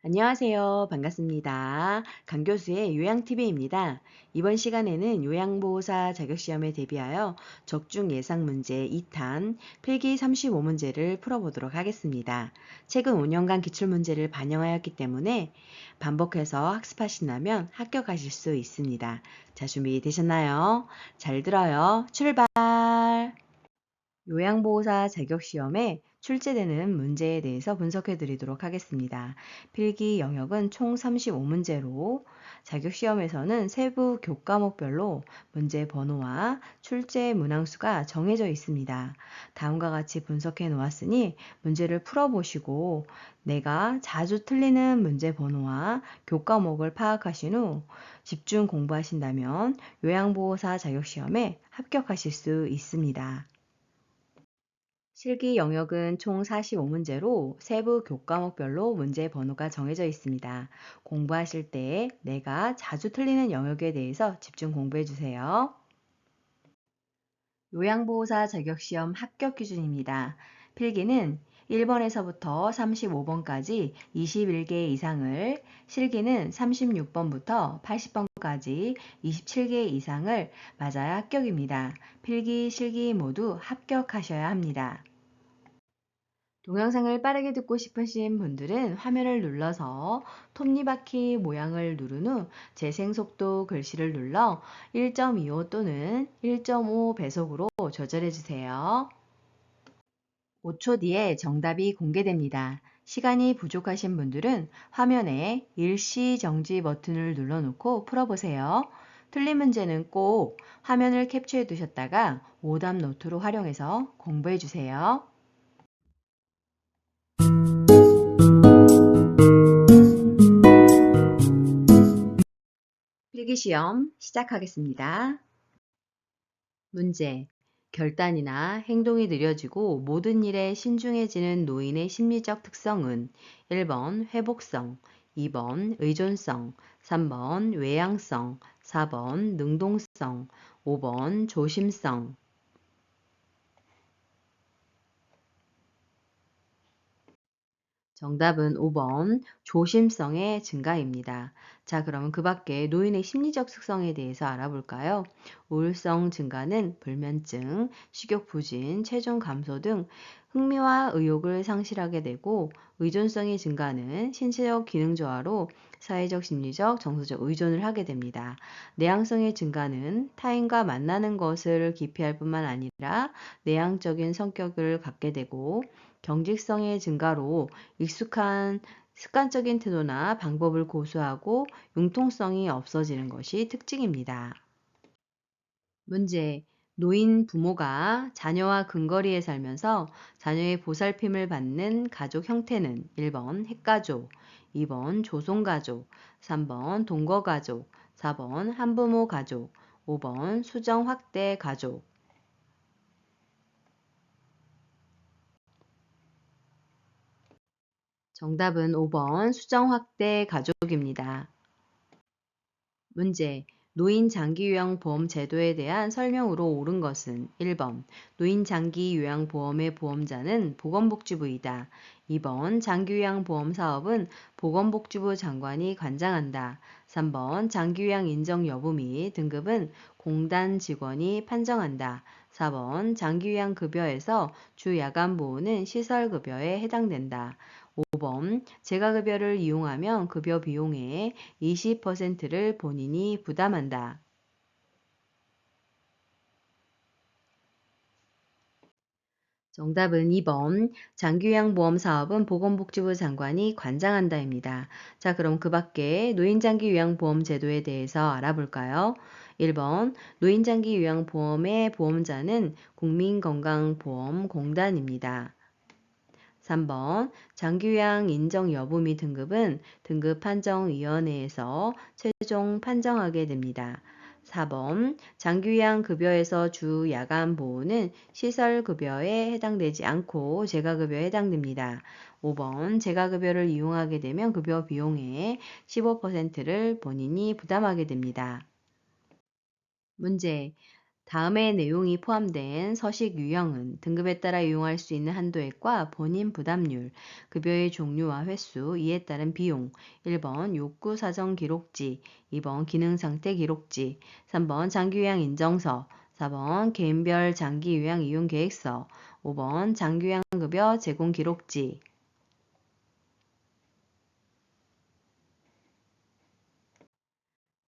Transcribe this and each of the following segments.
안녕하세요. 반갑습니다. 강교수의 요양TV입니다. 이번 시간에는 요양보호사 자격시험에 대비하여 적중 예상 문제 2탄 필기 35문제를 풀어보도록 하겠습니다. 최근 5년간 기출문제를 반영하였기 때문에 반복해서 학습하신다면 합격하실 수 있습니다. 자, 준비되셨나요? 잘 들어요. 출발! 요양보호사 자격시험에 출제되는 문제에 대해서 분석해 드리도록 하겠습니다. 필기 영역은 총 35문제로 자격시험에서는 세부 교과목별로 문제 번호와 출제 문항수가 정해져 있습니다. 다음과 같이 분석해 놓았으니 문제를 풀어보시고 내가 자주 틀리는 문제 번호와 교과목을 파악하신 후 집중 공부하신다면 요양보호사 자격시험에 합격하실 수 있습니다. 실기 영역은 총 45문제로 세부 교과목별로 문제 번호가 정해져 있습니다. 공부하실 때 내가 자주 틀리는 영역에 대해서 집중 공부해 주세요. 요양보호사 자격시험 합격 기준입니다. 필기는 1번에서부터 35번까지 21개 이상을, 실기는 36번부터 80번까지 27개 이상을 맞아야 합격입니다. 필기, 실기 모두 합격하셔야 합니다. 동영상을 빠르게 듣고 싶으신 분들은 화면을 눌러서 톱니바퀴 모양을 누른 후 재생속도 글씨를 눌러 1.25 또는 1.5 배속으로 조절해 주세요. 5초 뒤에 정답이 공개됩니다. 시간이 부족하신 분들은 화면에 일시 정지 버튼을 눌러놓고 풀어보세요. 틀린 문제는 꼭 화면을 캡처해 두셨다가 오답 노트로 활용해서 공부해 주세요. 필기시험 시작하겠습니다. 문제. 결단이나 행동이 느려지고 모든 일에 신중해지는 노인의 심리적 특성은 1번 회복성, 2번 의존성, 3번 외향성, 4번 능동성, 5번 조심성. 정답은 5번 조심성의 증가입니다. 자, 그러면 그 밖에 노인의 심리적 특성에 대해서 알아볼까요? 우울성 증가는 불면증, 식욕 부진, 체중 감소 등 흥미와 의욕을 상실하게 되고 의존성의 증가는 신체적 기능 저하로 사회적, 심리적, 정서적 의존을 하게 됩니다. 내향성의 증가는 타인과 만나는 것을 기피할 뿐만 아니라 내향적인 성격을 갖게 되고 경직성의 증가로 익숙한 습관적인 태도나 방법을 고수하고 융통성이 없어지는 것이 특징입니다. 문제. 노인 부모가 자녀와 근거리에 살면서 자녀의 보살핌을 받는 가족 형태는 1번 핵가족, 2번 조손가족, 3번 동거가족, 4번 한부모 가족, 5번 수정 확대 가족. 정답은 5번 수정 확대 가족입니다. 문제. 노인 장기요양보험 제도에 대한 설명으로 옳은 것은 1번 노인 장기요양보험의 보험자는 보건복지부이다. 2번 장기요양보험 사업은 보건복지부 장관이 관장한다. 3번 장기요양 인정 여부 및 등급은 공단 직원이 판정한다. 4번 장기요양급여에서 주야간보호는 시설급여에 해당된다. 5번 재가급여를 이용하면 급여 비용의 20%를 본인이 부담한다. 정답은 2번 장기요양보험 사업은 보건복지부 장관이 관장한다입니다. 자, 그럼 그 밖에 노인장기요양보험 제도에 대해서 알아볼까요? 1번 노인장기요양보험의 보험자는 국민건강보험공단입니다. 3번 장기요양 인정 여부 및 등급은 등급판정위원회에서 최종 판정하게 됩니다. 4번 장기요양 급여에서 주 야간 보호는 시설급여에 해당되지 않고 재가급여에 해당됩니다. 5번 재가급여를 이용하게 되면 급여 비용의 15%를 본인이 부담하게 됩니다. 문제. 다음의 내용이 포함된 서식 유형은 등급에 따라 이용할 수 있는 한도액과 본인 부담률, 급여의 종류와 횟수, 이에 따른 비용, 1번 욕구 사정 기록지, 2번 기능 상태 기록지, 3번 장기 요양 인정서, 4번 개인별 장기 요양 이용 계획서, 5번 장기 요양 급여 제공 기록지.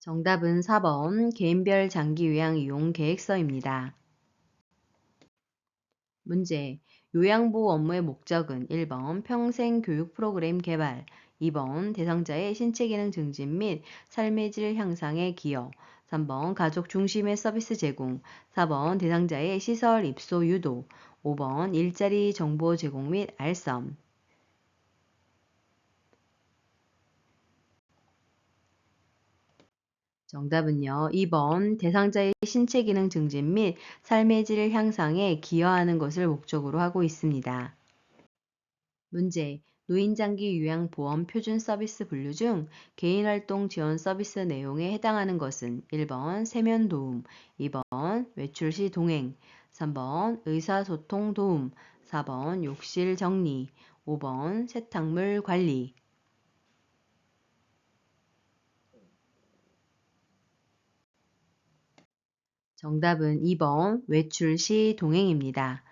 정답은 4번 개인별 장기 요양 이용 계획서입니다. 문제. 요양보호 업무의 목적은 1번 평생 교육 프로그램 개발, 2번 대상자의 신체 기능 증진 및 삶의 질 향상에 기여, 3번 가족 중심의 서비스 제공, 4번 대상자의 시설 입소 유도, 5번 일자리 정보 제공 및 알선. 정답은요. 2번 대상자의 신체 기능 증진 및 삶의 질 향상에 기여하는 것을 목적으로 하고 있습니다. 문제. 노인장기 요양보험 표준 서비스 분류 중 개인활동 지원 서비스 내용에 해당하는 것은 1번 세면 도움, 2번 외출 시 동행, 3번 의사소통 도움, 4번 욕실 정리, 5번 세탁물 관리. 정답은 2번 외출 시 동행입니다.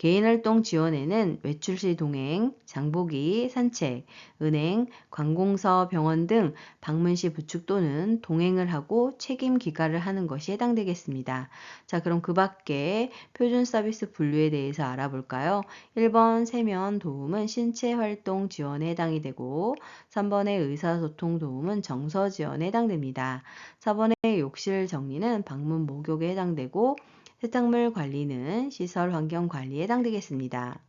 개인활동 지원에는 외출 시 동행, 장보기, 산책, 은행, 관공서, 병원 등 방문 시 부축 또는 동행을 하고 책임 기가를 하는 것이 해당되겠습니다. 자, 그럼 그 밖에 표준 서비스 분류에 대해서 알아볼까요? 1번 세면 도움은 신체 활동 지원에 해당이 되고 3번의 의사소통 도움은 정서 지원에 해당됩니다. 4번의 욕실 정리는 방문 목욕에 해당되고 세탁물 관리는 시설 환경 관리에 해당되겠습니다.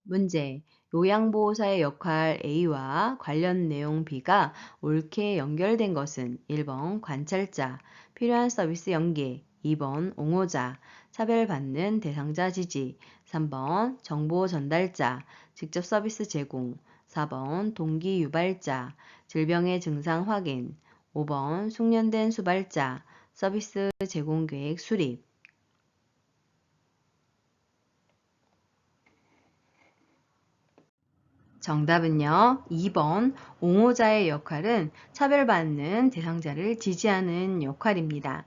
문제. 요양보호사의 역할 A와 관련 내용 B가 옳게 연결된 것은 1번 관찰자, 필요한 서비스 연계, 2번 옹호자, 차별받는 대상자 지지, 3번 정보 전달자, 직접 서비스 제공, 4번 동기 유발자, 질병의 증상 확인, 5번 숙련된 수발자, 서비스 제공 계획 수립. 정답은요. 2번 옹호자의 역할은 차별받는 대상자를 지지하는 역할입니다.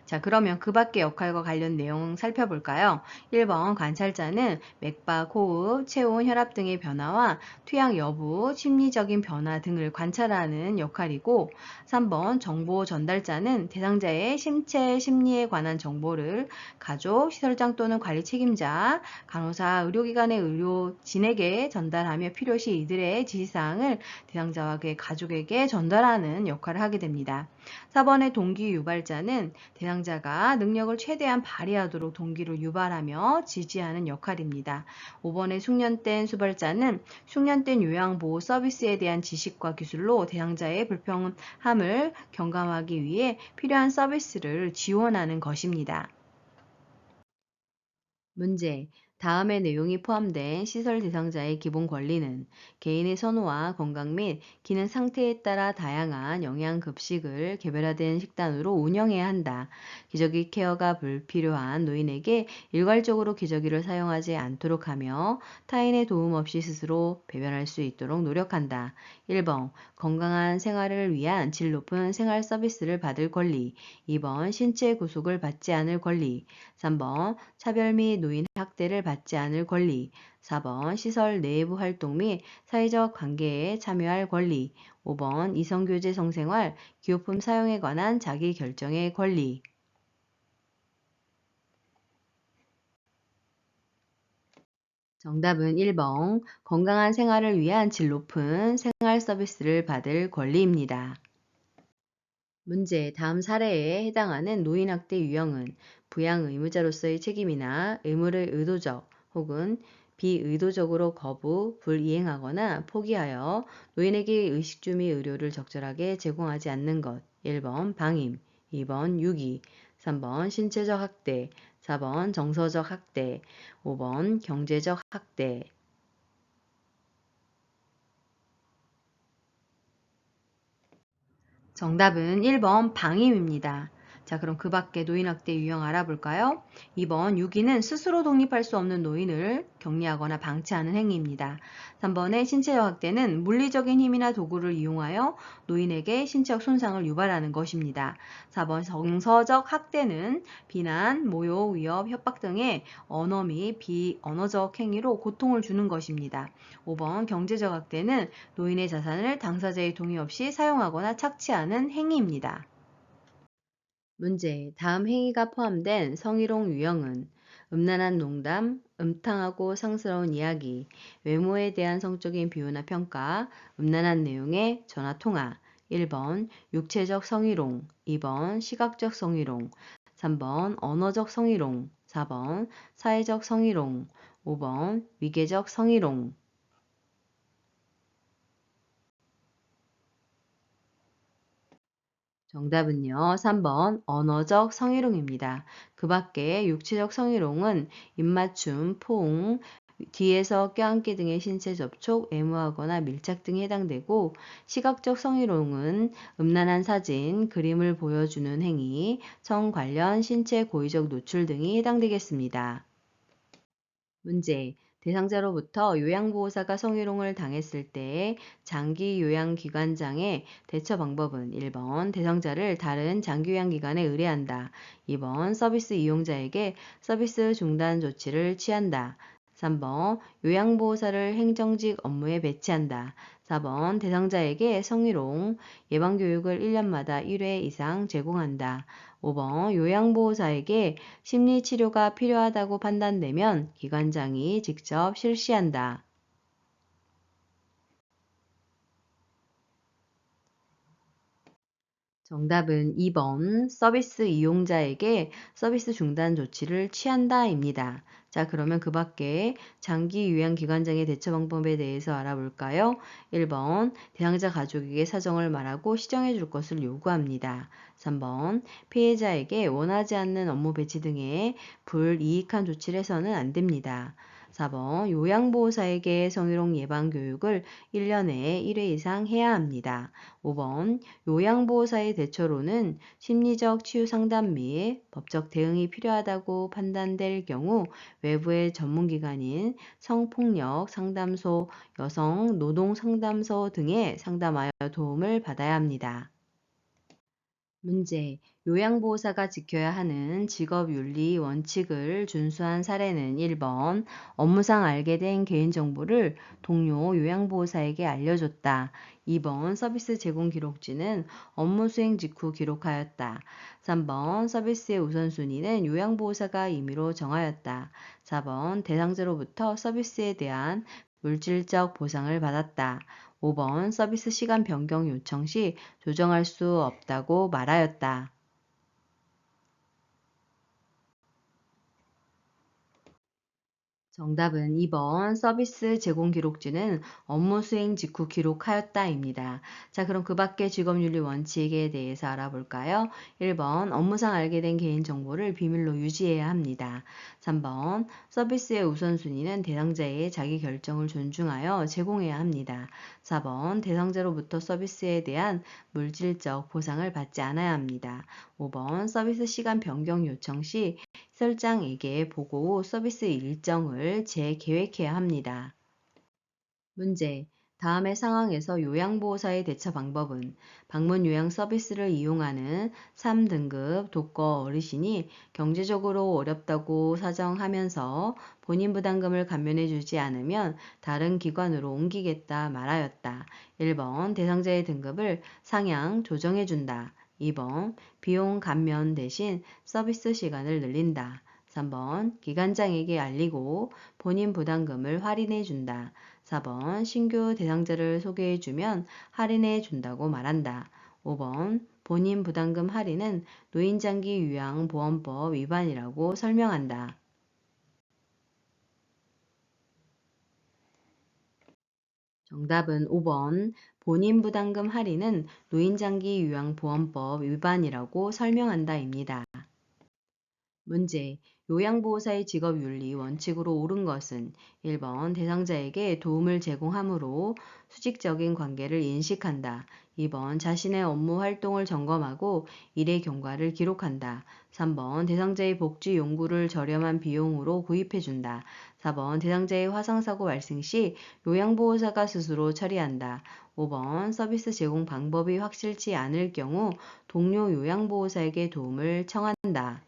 자, 그러면 그 밖의 역할과 관련 내용 살펴볼까요? 1번 관찰자는 맥박, 호흡, 체온, 혈압 등의 변화와 투약 여부, 심리적인 변화 등을 관찰하는 역할이고 3번 정보 전달자는 대상자의 신체, 심리에 관한 정보를 가족, 시설장 또는 관리 책임자, 간호사, 의료기관의 의료진에게 전달하며 필요시 이들의 지시사항을 대상자와 그의 가족에게 전달하는 역할을 하게 됩니다. 4번의 동기 유발자는 대상자가 능력을 최대한 발휘하도록 동기를 유발하며 지지하는 역할입니다. 5번의 숙련된 수발자는 숙련된 요양보호 서비스에 대한 지식과 기술로 대상자의 불평함을 경감하기 위해 필요한 서비스를 지원하는 것입니다. 문제. 다음의 내용이 포함된 시설 대상자의 기본 권리는 개인의 선호와 건강 및 기능 상태에 따라 다양한 영양급식을 개별화된 식단으로 운영해야 한다. 기저귀 케어가 불필요한 노인에게 일괄적으로 기저귀를 사용하지 않도록 하며 타인의 도움 없이 스스로 배변할 수 있도록 노력한다. 1번. 건강한 생활을 위한 질 높은 생활 서비스를 받을 권리. 2번. 신체 구속을 받지 않을 권리. 3번 차별 및 노인 학대를 받지 않을 권리, 4번 시설 내부 활동 및 사회적 관계에 참여할 권리, 5번 이성교제 성생활, 기호품 사용에 관한 자기 결정의 권리. 정답은 1번 건강한 생활을 위한 질 높은 생활 서비스를 받을 권리입니다. 문제. 다음 사례에 해당하는 노인학대 유형은 부양 의무자로서의 책임이나 의무를 의도적 혹은 비의도적으로 거부, 불이행하거나 포기하여 노인에게 의식주 및 의료를 적절하게 제공하지 않는 것. 1번 방임, 2번 유기, 3번 신체적 학대, 4번 정서적 학대, 5번 경제적 학대. 정답은 1번 방임입니다. 자, 그럼 그 밖에 노인학대 유형 알아볼까요? 2번, 유기는 스스로 독립할 수 없는 노인을 격리하거나 방치하는 행위입니다. 3번의 신체적 학대는 물리적인 힘이나 도구를 이용하여 노인에게 신체적 손상을 유발하는 것입니다. 4번, 정서적 학대는 비난, 모욕, 위협, 협박 등의 언어 및 비언어적 행위로 고통을 주는 것입니다. 5번, 경제적 학대는 노인의 자산을 당사자의 동의 없이 사용하거나 착취하는 행위입니다. 문제. 다음 행위가 포함된 성희롱 유형은 음란한 농담, 음탕하고 상스러운 이야기, 외모에 대한 성적인 비유나 평가, 음란한 내용의 전화통화. 1번 육체적 성희롱, 2번 시각적 성희롱, 3번 언어적 성희롱, 4번 사회적 성희롱, 5번 위계적 성희롱. 정답은요, 3번 언어적 성희롱입니다. 그 밖에 육체적 성희롱은 입맞춤, 포옹, 뒤에서 껴안기 등의 신체 접촉, 애무하거나 밀착 등이 해당되고, 시각적 성희롱은 음란한 사진, 그림을 보여주는 행위, 성 관련 신체 고의적 노출 등이 해당되겠습니다. 문제. 대상자로부터 요양보호사가 성희롱을 당했을 때의 장기요양기관장의 대처 방법은 1번 대상자를 다른 장기요양기관에 의뢰한다. 2번 서비스 이용자에게 서비스 중단 조치를 취한다. 3번 요양보호사를 행정직 업무에 배치한다. 4번 대상자에게 성희롱 예방교육을 1년마다 1회 이상 제공한다. 5번 요양보호사에게 심리치료가 필요하다고 판단되면 기관장이 직접 실시한다. 정답은 2번 서비스 이용자에게 서비스 중단 조치를 취한다입니다. 자, 그러면 그 밖에 장기 요양기관장의 대처 방법에 대해서 알아볼까요? 1번 대상자 가족에게 사정을 말하고 시정해 줄 것을 요구합니다. 3번 피해자에게 원하지 않는 업무 배치 등의 불이익한 조치를 해서는 안 됩니다. 4번 요양보호사에게 성희롱 예방 교육을 1년에 1회 이상 해야 합니다. 5번 요양보호사의 대처로는 심리적 치유 상담 및 법적 대응이 필요하다고 판단될 경우 외부의 전문기관인 성폭력 상담소, 여성 노동 상담소 등에 상담하여 도움을 받아야 합니다. 문제. 요양보호사가 지켜야 하는 직업윤리 원칙을 준수한 사례는 1번 업무상 알게 된 개인정보를 동료 요양보호사에게 알려줬다. 2번 서비스 제공 기록지는 업무 수행 직후 기록하였다. 3번 서비스의 우선순위는 요양보호사가 임의로 정하였다. 4번 대상자로부터 서비스에 대한 물질적 보상을 받았다. 5번 서비스 시간 변경 요청 시 조정할 수 없다고 말하였다. 정답은 2번 서비스 제공 기록지는 업무 수행 직후 기록하였다입니다. 자, 그럼 그 밖의 직업윤리 원칙에 대해서 알아볼까요? 1번 업무상 알게 된 개인정보를 비밀로 유지해야 합니다. 3번 서비스의 우선순위는 대상자의 자기 결정을 존중하여 제공해야 합니다. 4번 대상자로부터 서비스에 대한 물질적 보상을 받지 않아야 합니다. 5번 서비스 시간 변경 요청 시 설장에게 보고 후 서비스 일정을 재계획해야 합니다. 문제. 다음의 상황에서 요양보호사의 대처 방법은 방문 요양 서비스를 이용하는 3등급 독거 어르신이 경제적으로 어렵다고 사정하면서 본인 부담금을 감면해주지 않으면 다른 기관으로 옮기겠다 말하였다. 1번 대상자의 등급을 상향 조정해준다. 2번 비용 감면 대신 서비스 시간을 늘린다. 3번 기관장에게 알리고 본인 부담금을 할인해 준다. 4번 신규 대상자를 소개해 주면 할인해 준다고 말한다. 5번 본인 부담금 할인은 노인장기 요양보험법 위반이라고 설명한다. 정답은 5번 본인 부담금 할인은 노인장기 요양보험법 위반이라고 설명한다입니다. 문제. 요양보호사의 직업윤리 원칙으로 옳은 것은 1번 대상자에게 도움을 제공하므로 수직적인 관계를 인식한다. 2번 자신의 업무 활동을 점검하고 일의 경과를 기록한다. 3번 대상자의 복지 용구를 저렴한 비용으로 구입해준다. 4번 대상자의 화상사고 발생 시 요양보호사가 스스로 처리한다. 5번 서비스 제공 방법이 확실치 않을 경우 동료 요양보호사에게 도움을 청한다.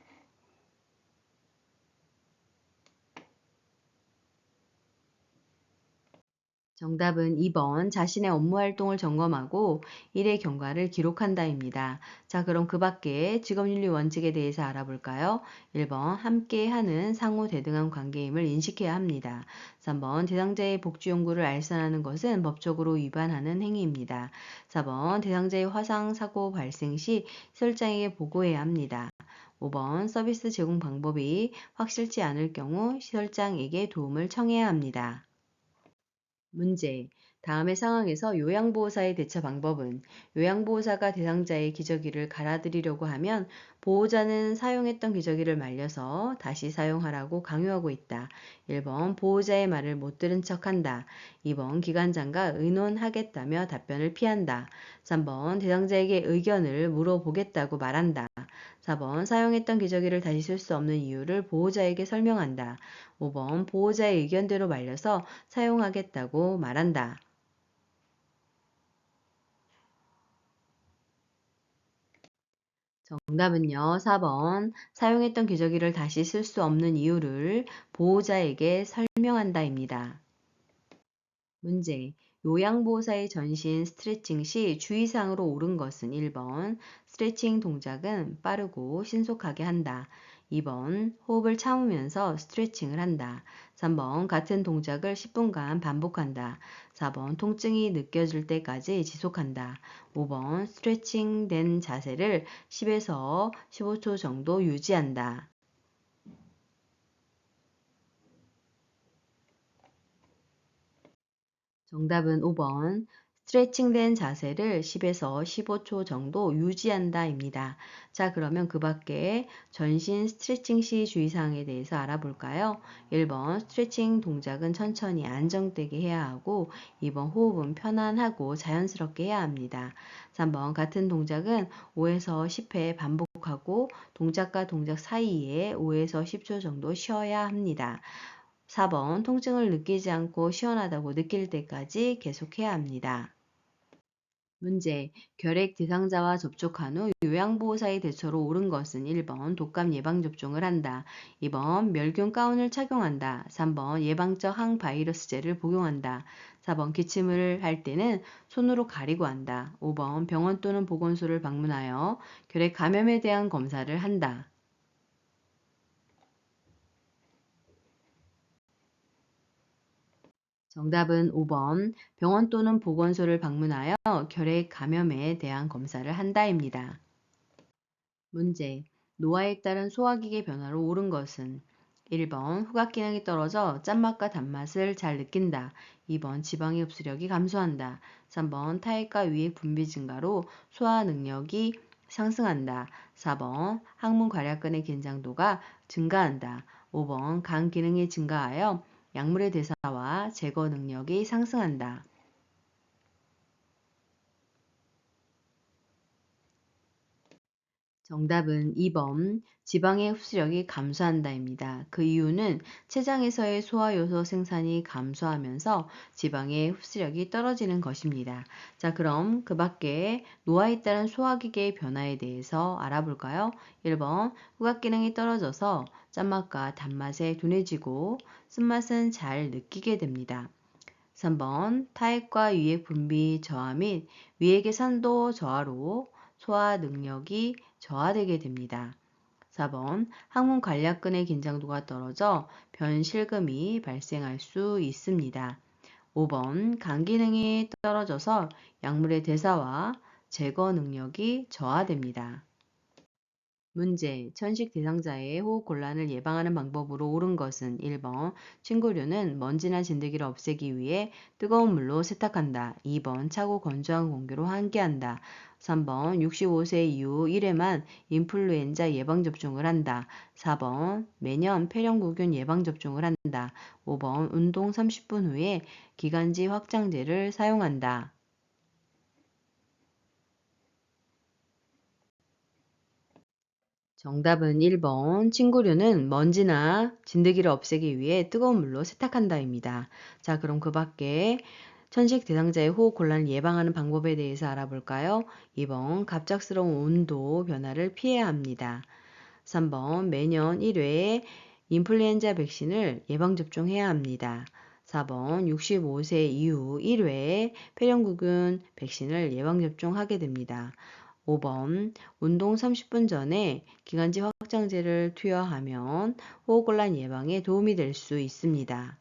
정답은 2번 자신의 업무 활동을 점검하고 일의 경과를 기록한다입니다. 자, 그럼 그 밖에 직업윤리 원칙에 대해서 알아볼까요? 1번 함께 하는 상호 대등한 관계임을 인식해야 합니다. 3번 대상자의 복지 용구를 알선하는 것은 법적으로 위반하는 행위입니다. 4번 대상자의 화상 사고 발생 시 시설장에게 보고해야 합니다. 5번 서비스 제공 방법이 확실치 않을 경우 시설장에게 도움을 청해야 합니다. 문제. 다음의 상황에서 요양보호사의 대처 방법은 요양보호사가 대상자의 기저귀를 갈아드리려고 하면 보호자는 사용했던 기저귀를 말려서 다시 사용하라고 강요하고 있다. 1번 보호자의 말을 못 들은 척한다. 2번 기관장과 의논하겠다며 답변을 피한다. 3번 대상자에게 의견을 물어보겠다고 말한다. 4번 사용했던 기저귀를 다시 쓸 수 없는 이유를 보호자에게 설명한다. 5번 보호자의 의견대로 말려서 사용하겠다고 말한다. 정답은요, 4번 사용했던 기저귀를 다시 쓸 수 없는 이유를 보호자에게 설명한다입니다. 문제. 요양보호사의 전신 스트레칭 시 주의사항으로 옳은 것은 1번 스트레칭 동작은 빠르고 신속하게 한다. 2번 호흡을 참으면서 스트레칭을 한다. 3번 같은 동작을 10분간 반복한다. 4번 통증이 느껴질 때까지 지속한다. 5번 스트레칭 된 자세를 10에서 15초 정도 유지한다. 정답은 5번. 스트레칭된 자세를 10에서 15초 정도 유지한다입니다. 자, 그러면 그 밖에 전신 스트레칭 시 주의사항에 대해서 알아볼까요? 1번 스트레칭 동작은 천천히 안정되게 해야 하고 2번 호흡은 편안하고 자연스럽게 해야 합니다. 3번 같은 동작은 5에서 10회 반복하고 동작과 동작 사이에 5에서 10초 정도 쉬어야 합니다. 4번 통증을 느끼지 않고 시원하다고 느낄 때까지 계속해야 합니다. 문제. 결핵 대상자와 접촉한 후 요양보호사의 대처로 옳은 것은 1번 독감 예방접종을 한다. 2번 멸균 가운을 착용한다. 3번 예방적 항바이러스제를 복용한다. 4번 기침을 할 때는 손으로 가리고 한다. 5번 병원 또는 보건소를 방문하여 결핵 감염에 대한 검사를 한다. 정답은 5번 병원 또는 보건소를 방문하여 결핵 감염에 대한 검사를 한다입니다. 문제. 노화에 따른 소화기계 변화로 옳은 것은 1번 후각 기능이 떨어져 짠맛과 단맛을 잘 느낀다. 2번 지방의 흡수력이 감소한다. 3번 타액과 위액 분비 증가로 소화 능력이 상승한다. 4번 항문 괄약근의 긴장도가 증가한다. 5번 간 기능이 증가하여 약물의 대사와 제거 능력이 상승한다. 정답은 2번 지방의 흡수력이 감소한다입니다. 그 이유는 췌장에서의 소화효소 생산이 감소하면서 지방의 흡수력이 떨어지는 것입니다. 자, 그럼 그 밖에 노화에 따른 소화기계의 변화에 대해서 알아볼까요? 1번 후각 기능이 떨어져서 짠맛과 단맛에 둔해지고 쓴맛은 잘 느끼게 됩니다. 3번 타액과 위액 분비 저하 및 위액의 산도 저하로 소화 능력이 저하되게 됩니다. 4번 항문 관략근의 긴장도가 떨어져 변실금이 발생할 수 있습니다. 5번 간 기능이 떨어져서 약물의 대사와 제거 능력이 저하됩니다. 문제, 천식 대상자의 호흡 곤란을 예방하는 방법으로 옳은 것은 1번, 친구류는 먼지나 진드기를 없애기 위해 뜨거운 물로 세탁한다. 2번, 차고 건조한 공기로 환기한다. 3번, 65세 이후 1회만 인플루엔자 예방접종을 한다. 4번, 매년 폐렴구균 예방접종을 한다. 5번, 운동 30분 후에 기관지 확장제를 사용한다. 정답은 1번. 친구류는 먼지나 진드기를 없애기 위해 뜨거운 물로 세탁한다입니다. 자, 그럼 그 밖에 천식 대상자의 호흡 곤란을 예방하는 방법에 대해서 알아볼까요? 2번. 갑작스러운 온도 변화를 피해야 합니다. 3번. 매년 1회 인플루엔자 백신을 예방접종해야 합니다. 4번. 65세 이후 1회 폐렴구균 백신을 예방접종하게 됩니다. 5번. 운동 30분 전에 기관지 확장제를 투여하면 호흡곤란 예방에 도움이 될 수 있습니다.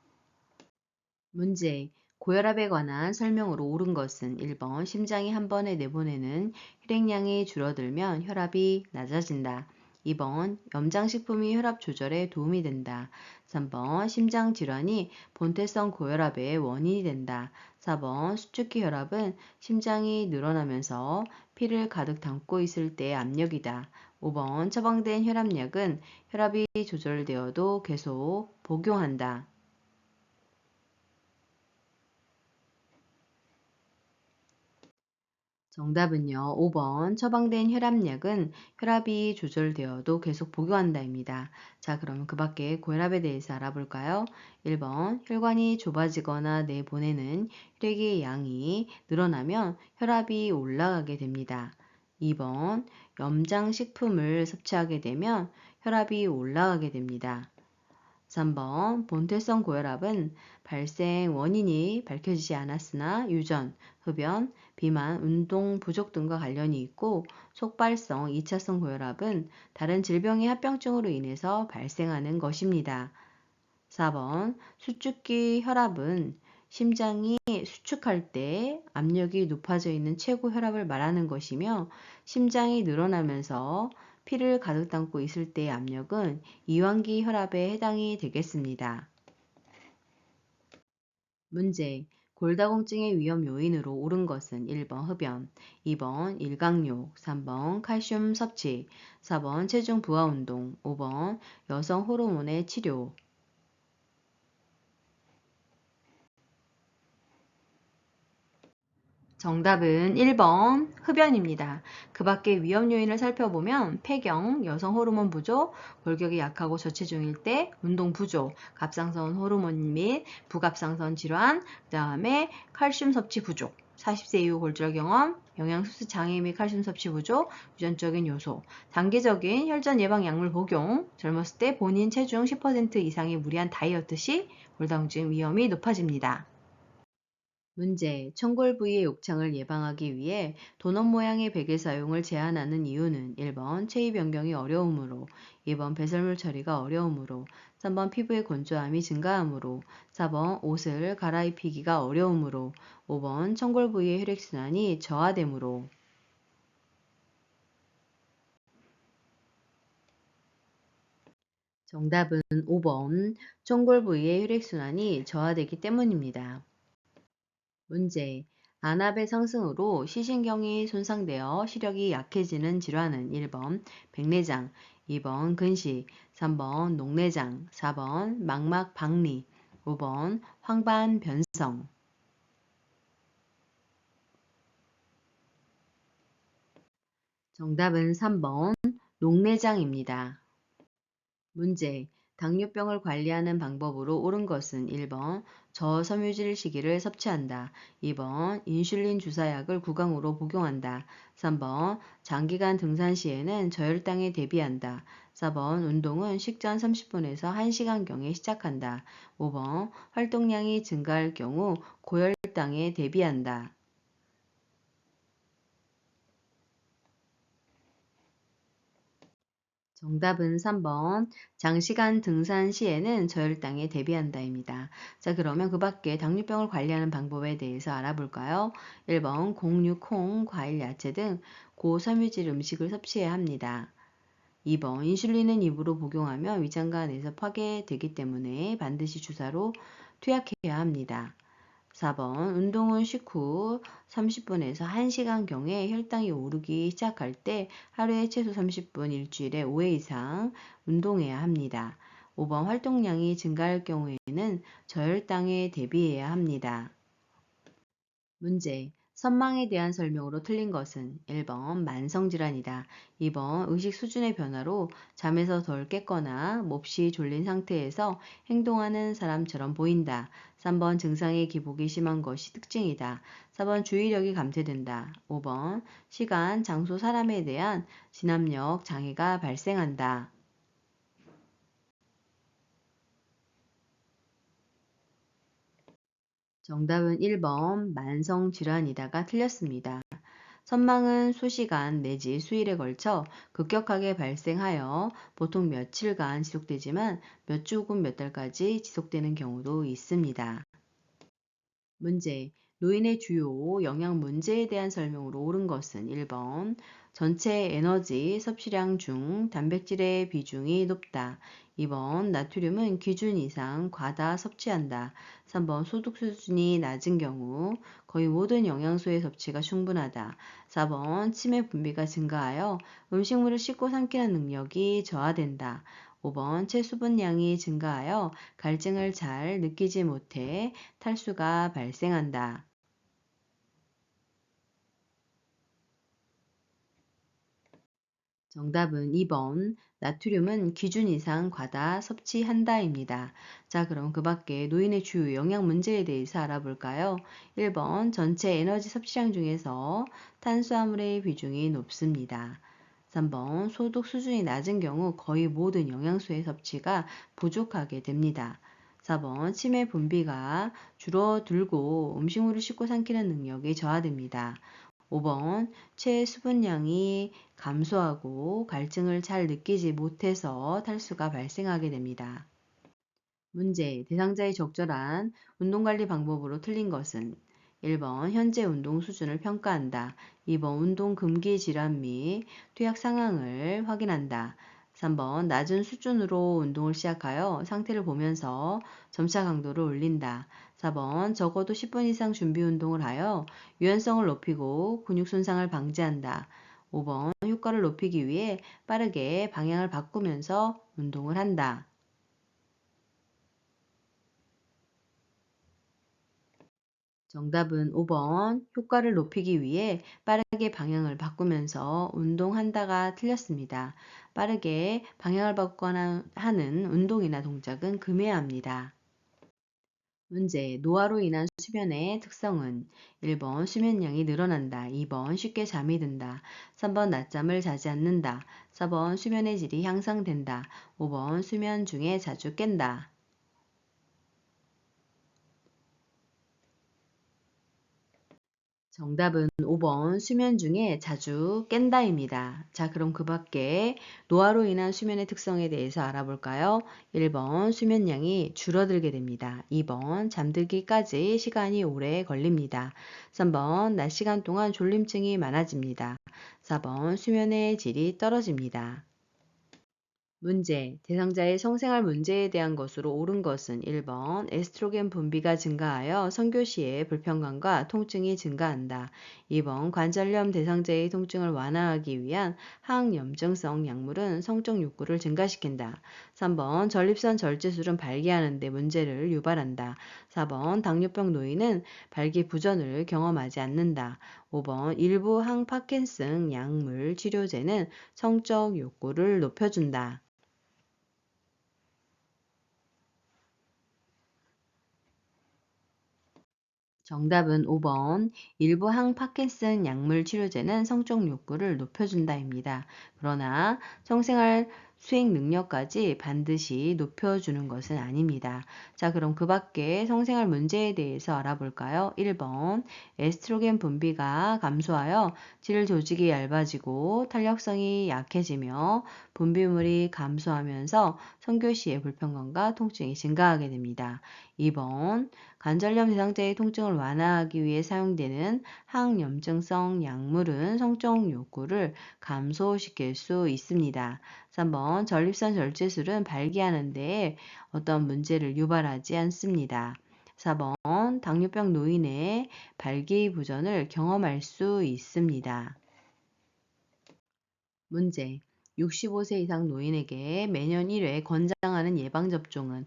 문제. 고혈압에 관한 설명으로 옳은 것은 1번. 심장이 한 번에 내보내는 혈액량이 줄어들면 혈압이 낮아진다. 2번. 염장식품이 혈압 조절에 도움이 된다. 3번. 심장질환이 본태성 고혈압의 원인이 된다. 4번. 수축기 혈압은 심장이 늘어나면서 피를 가득 담고 있을 때의 압력이다. 5번. 처방된 혈압약은 혈압이 조절되어도 계속 복용한다. 정답은요. 5번. 처방된 혈압약은 혈압이 조절되어도 계속 복용한다입니다. 자, 그러면 그 밖에 고혈압에 대해서 알아볼까요? 1번. 혈관이 좁아지거나 내보내는 혈액의 양이 늘어나면 혈압이 올라가게 됩니다. 2번. 염장식품을 섭취하게 되면 혈압이 올라가게 됩니다. 3번 본태성 고혈압은 발생 원인이 밝혀지지 않았으나 유전, 흡연, 비만, 운동 부족 등과 관련이 있고 속발성 2차성 고혈압은 다른 질병의 합병증으로 인해서 발생하는 것입니다. 4번 수축기 혈압은 심장이 수축할 때 압력이 높아져 있는 최고 혈압을 말하는 것이며 심장이 늘어나면서 피를 가득 담고 있을 때의 압력은 이완기 혈압에 해당이 되겠습니다. 문제. 골다공증의 위험 요인으로 옳은 것은 1번 흡연, 2번 일광욕, 3번 칼슘 섭취, 4번 체중 부하 운동, 5번 여성 호르몬의 치료. 정답은 1번 흡연입니다. 그 밖에 위험 요인을 살펴보면 폐경, 여성 호르몬 부족, 골격이 약하고 저체중일 때, 운동 부족, 갑상선 호르몬 및 부갑상선 질환, 그 다음에 칼슘 섭취 부족, 40세 이후 골절 경험, 영양소수 장애 및 칼슘 섭취 부족, 유전적인 요소, 단기적인 혈전 예방 약물 복용, 젊었을 때 본인 체중 10% 이상의 무리한 다이어트 시 골다공증 위험이 높아집니다. 문제. 청골 부위의 욕창을 예방하기 위해 도넛 모양의 베개 사용을 제한하는 이유는 1번 체위 변경이 어려우므로, 2번 배설물 처리가 어려우므로, 3번 피부의 건조함이 증가하므로, 4번 옷을 갈아입히기가 어려우므로, 5번 청골 부위의 혈액순환이 저하되므로. 정답은 5번 청골 부위의 혈액순환이 저하되기 때문입니다. 문제. 안압의 상승으로 시신경이 손상되어 시력이 약해지는 질환은 1번 백내장, 2번 근시, 3번 녹내장, 4번 망막 박리, 5번 황반변성. 정답은 3번 녹내장입니다. 문제. 당뇨병을 관리하는 방법으로 옳은 것은 1번 저섬유질 시기를 섭취한다. 2번 인슐린 주사약을 구강으로 복용한다. 3번 장기간 등산 시에는 저혈당에 대비한다. 4번 운동은 식전 30분에서 1시간경에 시작한다. 5번 활동량이 증가할 경우 고혈당에 대비한다. 정답은 3번. 장시간 등산 시에는 저혈당에 대비한다입니다. 자, 그러면 그 밖에 당뇨병을 관리하는 방법에 대해서 알아볼까요? 1번 공유, 콩, 과일, 야채 등 고섬유질 음식을 섭취해야 합니다. 2번 인슐린은 입으로 복용하면 위장관 안에서 파괴되기 때문에 반드시 주사로 투약해야 합니다. 4번 운동은 식후 30분에서 1시간경에 혈당이 오르기 시작할 때 하루에 최소 30분, 일주일에 5회 이상 운동해야 합니다. 5번 활동량이 증가할 경우에는 저혈당에 대비해야 합니다. 문제. 선망에 대한 설명으로 틀린 것은 1번 만성질환이다. 2번 의식 수준의 변화로 잠에서 덜 깼거나 몹시 졸린 상태에서 행동하는 사람처럼 보인다. 3번 증상의 기복이 심한 것이 특징이다. 4번 주의력이 감퇴된다. 5번 시간, 장소, 사람에 대한 진압력 장애가 발생한다. 정답은 1번 만성질환이다가 틀렸습니다. 선망은 수시간 내지 수일에 걸쳐 급격하게 발생하여 보통 며칠간 지속되지만 몇 주 혹은 몇 달까지 지속되는 경우도 있습니다. 문제. 노인의 주요 영양 문제에 대한 설명으로 옳은 것은 1번 전체 에너지 섭취량 중 단백질의 비중이 높다. 2번 나트륨은 기준 이상 과다 섭취한다. 3번 소득 수준이 낮은 경우 거의 모든 영양소의 섭취가 충분하다. 4번 치매 분비가 증가하여 음식물을 씹고 삼키는 능력이 저하된다. 5번 체수분량이 증가하여 갈증을 잘 느끼지 못해 탈수가 발생한다. 정답은 2번 나트륨은 기준 이상 과다 섭취한다입니다. 자, 그럼 그 밖에 노인의 주요 영양 문제에 대해서 알아볼까요? 1번 전체 에너지 섭취량 중에서 탄수화물의 비중이 높습니다. 3번 소득 수준이 낮은 경우 거의 모든 영양소의 섭취가 부족하게 됩니다. 4번 치매 분비가 줄어들고 음식물을 씹고 삼키는 능력이 저하됩니다. 5번 체수분량이 감소하고 갈증을 잘 느끼지 못해서 탈수가 발생하게 됩니다. 문제. 대상자의 적절한 운동관리 방법으로 틀린 것은 1번 현재 운동 수준을 평가한다. 2번 운동 금기 질환 및 투약 상황을 확인한다. 3번 낮은 수준으로 운동을 시작하여 상태를 보면서 점차 강도를 올린다. 4번 적어도 10분 이상 준비 운동을 하여 유연성을 높이고 근육 손상을 방지한다. 5번 효과를 높이기 위해 빠르게 방향을 바꾸면서 운동을 한다. 정답은 5번 효과를 높이기 위해 빠르게 방향을 바꾸면서 운동한다가 틀렸습니다. 빠르게 방향을 바꾸거나 하는 운동이나 동작은 금해야 합니다. 문제. 노화로 인한 수면의 특성은 1번 수면량이 늘어난다. 2번 쉽게 잠이 든다. 3번 낮잠을 자지 않는다. 4번 수면의 질이 향상된다. 5번 수면 중에 자주 깬다. 정답은 5번 수면 중에 자주 깬다입니다. 자, 그럼 그 밖에 노화로 인한 수면의 특성에 대해서 알아볼까요? 1번 수면량이 줄어들게 됩니다. 2번 잠들기까지 시간이 오래 걸립니다. 3번 낮 시간 동안 졸림증이 많아집니다. 4번 수면의 질이 떨어집니다. 문제. 대상자의 성생활 문제에 대한 것으로 옳은 것은 1번 에스트로겐 분비가 증가하여 성교 시에 불편감과 통증이 증가한다. 2번 관절염 대상자의 통증을 완화하기 위한 항염증성 약물은 성적 욕구를 증가시킨다. 3번 전립선 절제술은 발기하는 데 문제를 유발한다. 4번 당뇨병 노인은 발기부전을 경험하지 않는다. 5번 일부 항파킨슨 약물 치료제는 성적 욕구를 높여준다. 정답은 5번 일부 항파킨슨 약물 치료제는 성적 욕구를 높여준다입니다. 그러나 성생활 수행 능력까지 반드시 높여주는 것은 아닙니다. 자, 그럼 그 밖에 성생활 문제에 대해서 알아볼까요? 1번, 에스트로겐 분비가 감소하여 질 조직이 얇아지고 탄력성이 약해지며 분비물이 감소하면서 성교시의 불편감과 통증이 증가하게 됩니다. 2번, 관절염 대상자의 통증을 완화하기 위해 사용되는 항염증성 약물은 성적 욕구를 감소시킬 수 있습니다. 3번, 전립선 절제술은 발기하는 데 어떤 문제를 유발하지 않습니다. 4번, 당뇨병 노인의 발기부전을 경험할 수 있습니다. 문제. 65세 이상 노인에게 매년 1회 권장하는 예방접종은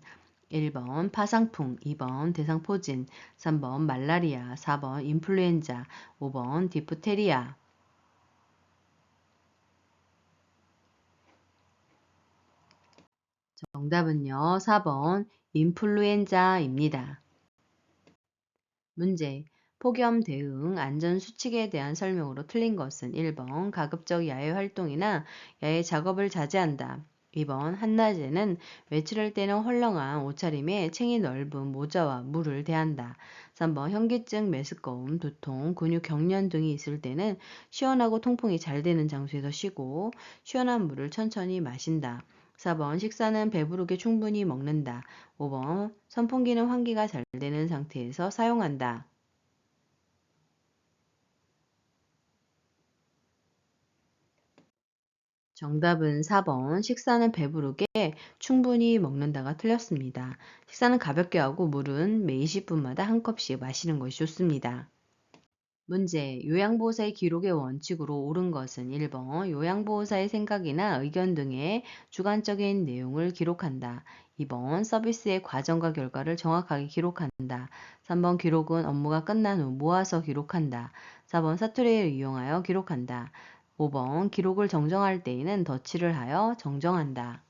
1번 파상풍, 2번 대상포진, 3번 말라리아, 4번 인플루엔자, 5번 디프테리아. 정답은요, 4번 인플루엔자입니다. 문제. 폭염 대응 안전수칙에 대한 설명으로 틀린 것은 1번 가급적 야외 활동이나 야외 작업을 자제한다. 2번 한낮에는 외출할 때는 헐렁한 옷차림에 챙이 넓은 모자와 물을 대한다. 3번 현기증, 메스꺼움, 두통, 근육 경련 등이 있을 때는 시원하고 통풍이 잘 되는 장소에서 쉬고 시원한 물을 천천히 마신다. 4번 식사는 배부르게 충분히 먹는다. 5번 선풍기는 환기가 잘 되는 상태에서 사용한다. 정답은 4번 식사는 배부르게 충분히 먹는다가 틀렸습니다. 식사는 가볍게 하고 물은 매 20분마다 한 컵씩 마시는 것이 좋습니다. 문제. 요양보호사의 기록의 원칙으로 옳은 것은 1번 요양보호사의 생각이나 의견 등의 주관적인 내용을 기록한다. 2번 서비스의 과정과 결과를 정확하게 기록한다. 3번 기록은 업무가 끝난 후 모아서 기록한다. 4번 사투리를 이용하여 기록한다. 5번 기록을 정정할 때에는 덧칠을 하여 정정한다.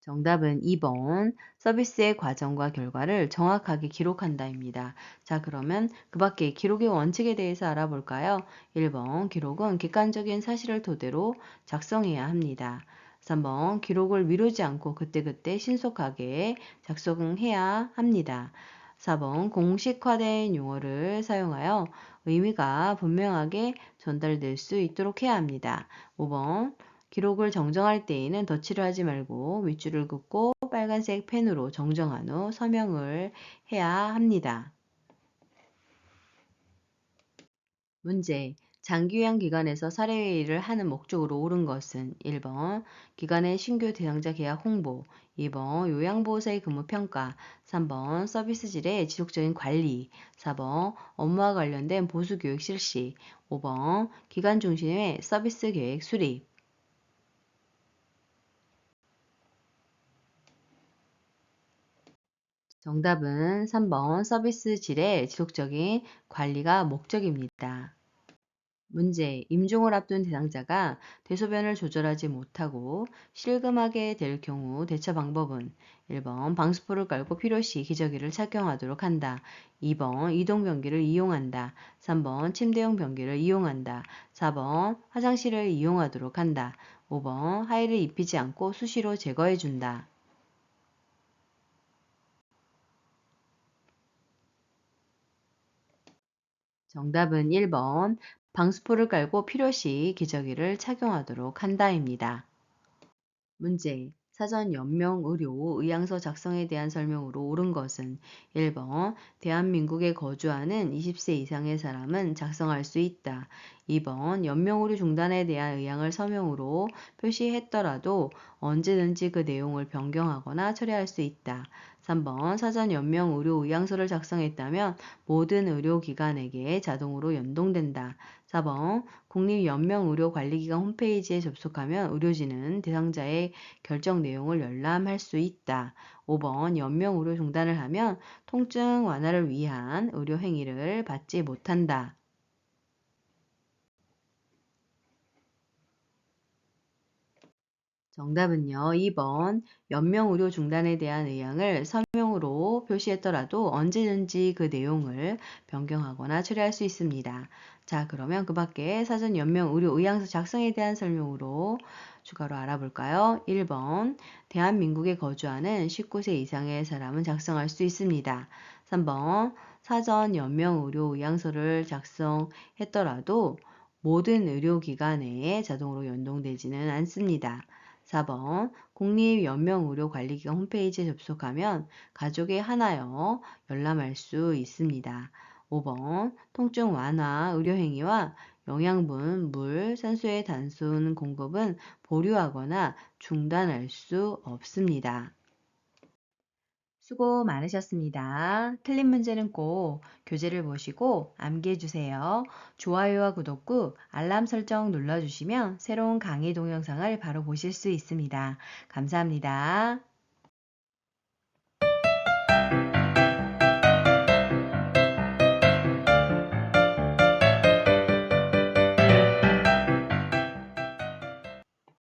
정답은 2번 서비스의 과정과 결과를 정확하게 기록한다입니다. 자, 그러면 그 밖에 기록의 원칙에 대해서 알아볼까요? 1번 기록은 객관적인 사실을 토대로 작성해야 합니다. 3번 기록을 미루지 않고 그때그때 신속하게 작성해야 합니다. 4번 공식화된 용어를 사용하여 의미가 분명하게 전달될 수 있도록 해야 합니다. 5번 기록을 정정할 때에는 덧칠을 하지 말고 윗줄을 긋고 빨간색 펜으로 정정한 후 서명을 해야 합니다. 문제. 장기요양 기관에서 사례회의를 하는 목적으로 옳은 것은 1번 기관의 신규 대상자 계약 홍보, 2번 요양보호사의 근무 평가, 3번 서비스 질의 지속적인 관리, 4번 업무와 관련된 보수교육 실시, 5번 기관 중심의 서비스 계획 수립. 정답은 3번 서비스 질의 지속적인 관리가 목적입니다. 문제. 임종을 앞둔 대상자가 대소변을 조절하지 못하고 실금하게 될 경우 대처 방법은 1번 방수포를 깔고 필요시 기저귀를 착용하도록 한다. 2번 이동변기를 이용한다. 3번 침대용 변기를 이용한다. 4번 화장실을 이용하도록 한다. 5번 하의를 입히지 않고 수시로 제거해준다. 정답은 1번 방수포를 깔고 필요시 기저귀를 착용하도록 한다입니다. 문제. 사전 연명 의료 의향서 작성에 대한 설명으로 옳은 것은 1번 대한민국에 거주하는 20세 이상의 사람은 작성할 수 있다. 2번 연명 의료 중단에 대한 의향을 서명으로 표시했더라도 언제든지 그 내용을 변경하거나 처리할 수 있다. 3번 사전 연명 의료 의향서를 작성했다면 모든 의료기관에게 자동으로 연동된다. 4번 국립연명의료관리기관 홈페이지에 접속하면 의료진은 대상자의 결정 내용을 열람할 수 있다. 5번 연명의료 중단을 하면 통증 완화를 위한 의료 행위를 받지 못한다. 정답은요. 2번 연명 의료 중단에 대한 의향을 서명으로 표시했더라도 언제든지 그 내용을 변경하거나 처리할 수 있습니다. 자, 그러면 그 밖에 사전 연명 의료 의향서 작성에 대한 설명으로 추가로 알아볼까요? 1번 대한민국에 거주하는 19세 이상의 사람은 작성할 수 있습니다. 3번 사전 연명 의료 의향서를 작성했더라도 모든 의료기관에 자동으로 연동되지는 않습니다. 4번 국립연명의료관리기관 홈페이지에 접속하면 가족에 한하여 열람할 수 있습니다. 5번 통증 완화 의료행위와 영양분, 물, 산소의 단순 공급은 보류하거나 중단할 수 없습니다. 수고 많으셨습니다. 틀린 문제는 꼭 교재를 보시고 암기해 주세요. 좋아요와 구독 꾹 알람 설정 눌러주시면 새로운 강의 동영상을 바로 보실 수 있습니다. 감사합니다.